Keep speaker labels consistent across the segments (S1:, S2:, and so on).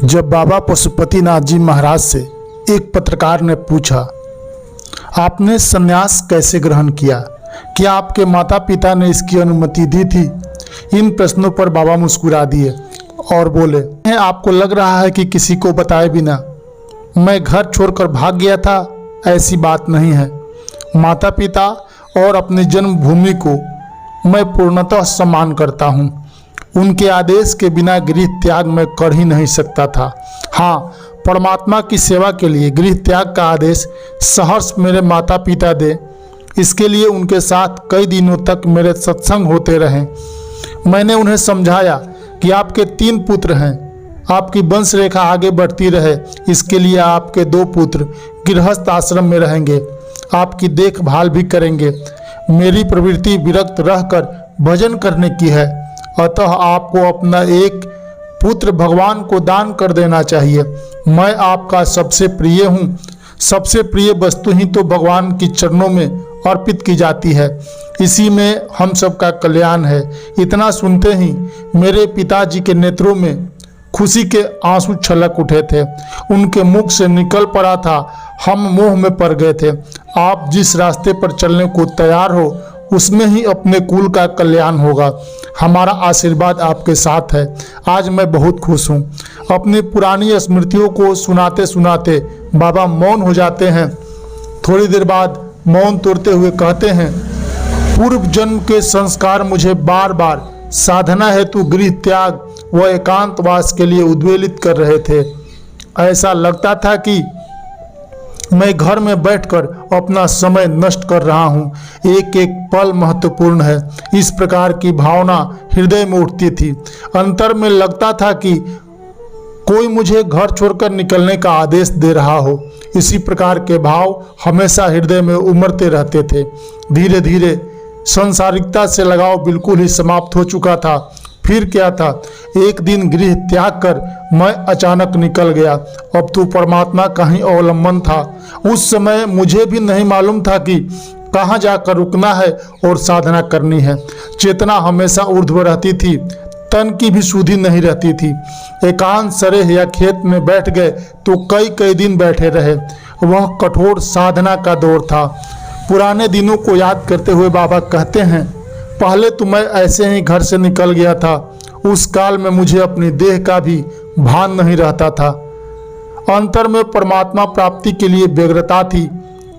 S1: जब बाबा पशुपतिनाथ जी महाराज से एक पत्रकार ने पूछा, आपने संन्यास कैसे ग्रहण किया, क्या आपके माता पिता ने इसकी अनुमति दी थी? इन प्रश्नों पर बाबा मुस्कुरा दिए और बोले, आपको लग रहा है कि किसी को बताए बिना मैं घर छोड़कर भाग गया था? ऐसी बात नहीं है। माता पिता और अपनी जन्मभूमि को मैं पूर्णतः सम्मान करता हूँ। उनके आदेश के बिना गृह त्याग मैं कर ही नहीं सकता था। हाँ, परमात्मा की सेवा के लिए गृह त्याग का आदेश सहर्ष मेरे माता पिता दे, इसके लिए उनके साथ कई दिनों तक मेरे सत्संग होते रहे। मैंने उन्हें समझाया कि आपके 3 पुत्र हैं, आपकी वंश रेखा आगे बढ़ती रहे, इसके लिए आपके 2 पुत्र गृहस्थ आश्रम में रहेंगे, आपकी देखभाल भी करेंगे। मेरी प्रवृत्ति विरक्त रहकर भजन करने की है, अतः आपको अपना एक पुत्र भगवान को दान कर देना चाहिए। मैं आपका सबसे प्रिय हूँ। सबसे प्रिय वस्तु ही तो भगवान की चरणों में अर्पित की जाती है, इसी में हम सबका कल्याण है। इतना सुनते ही मेरे पिताजी के नेत्रों में खुशी के आंसू छलक उठे थे। उनके मुख से निकल पड़ा था, हम मोह में पड़ गए थे। आप जिस रास्ते पर चलने को तैयार हो उसमें ही अपने कुल का कल्याण होगा। हमारा आशीर्वाद आपके साथ है। आज मैं बहुत खुश हूँ। अपनी पुरानी स्मृतियों को सुनाते सुनाते बाबा मौन हो जाते हैं। थोड़ी देर बाद मौन तोड़ते हुए कहते हैं, पूर्व जन्म के संस्कार मुझे बार बार साधना हेतु गृह त्याग व एकांतवास के लिए उद्वेलित कर रहे थे। ऐसा लगता था कि मैं घर में बैठकर अपना समय नष्ट कर रहा हूँ। एक एक पल महत्वपूर्ण है, इस प्रकार की भावना हृदय में उठती थी। अंतर में लगता था कि कोई मुझे घर छोड़कर निकलने का आदेश दे रहा हो। इसी प्रकार के भाव हमेशा हृदय में उमड़ते रहते थे। धीरे धीरे सांसारिकता से लगाव बिल्कुल ही समाप्त हो चुका था। फिर क्या था, एक दिन गृह त्याग कर मैं अचानक निकल गया। अब तो परमात्मा का ही अवलंबन था। उस समय मुझे भी नहीं मालूम था कि कहाँ जाकर रुकना है और साधना करनी है। चेतना हमेशा ऊर्ध्व रहती थी, तन की भी सुधि नहीं रहती थी। एकांत सरेह या खेत में बैठ गए तो कई कई दिन बैठे रहे। वह कठोर साधना का दौर था। पुराने दिनों को याद करते हुए बाबा कहते हैं, पहले तो मैं ऐसे ही घर से निकल गया था। उस काल में मुझे अपनी देह का भी भान नहीं रहता था। अंतर में परमात्मा प्राप्ति के लिए व्यग्रता थी।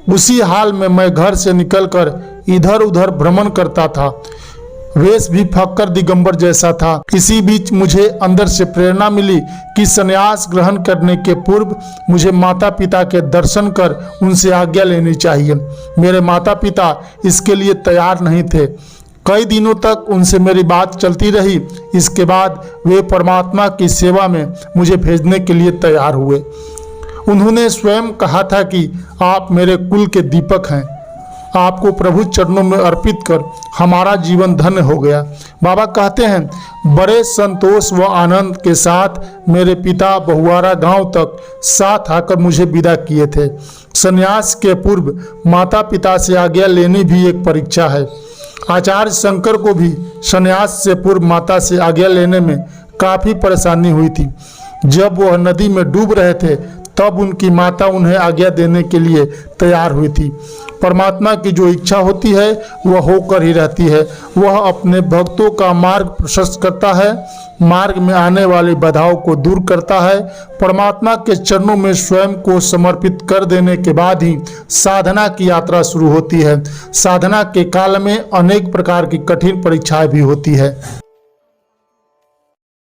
S1: उसी हाल में मैं घर से निकलकर इधर उधर भ्रमण करता था। वेश भी फक्कर दिगंबर जैसा था। इसी बीच मुझे अंदर से प्रेरणा मिली कि संन्यास ग्रहण करने के पूर्व मुझे माता पिता के दर्शन कर उनसे आज्ञा लेनी चाहिए। मेरे माता पिता इसके लिए तैयार नहीं थे। कई दिनों तक उनसे मेरी बात चलती रही। इसके बाद वे परमात्मा की सेवा में मुझे भेजने के लिए तैयार हुए। उन्होंने स्वयं कहा था कि आप मेरे कुल के दीपक हैं। आपको प्रभु चरणों में अर्पित कर हमारा जीवन धन्य हो गया। बाबा कहते हैं, बड़े संतोष व आनंद के साथ मेरे पिता बहुआरा गांव तक साथ आकर मुझे विदा किए थे। संन्यास के पूर्व माता पिता से आज्ञा लेनी भी एक परीक्षा है। आचार्य शंकर को भी संन्यास से पूर्व माता से आज्ञा लेने में काफ़ी परेशानी हुई थी। जब वह नदी में डूब रहे थे तब उनकी माता उन्हें आज्ञा देने के लिए तैयार हुई थी। परमात्मा की जो इच्छा होती है वह होकर ही रहती है। वह अपने भक्तों का मार्ग प्रशस्त करता है, मार्ग में आने वाली बाधाओं को दूर करता है। परमात्मा के चरणों में स्वयं को समर्पित कर देने के बाद ही साधना की यात्रा शुरू होती है। साधना के काल में अनेक प्रकार की कठिन परीक्षाएं भी होती है।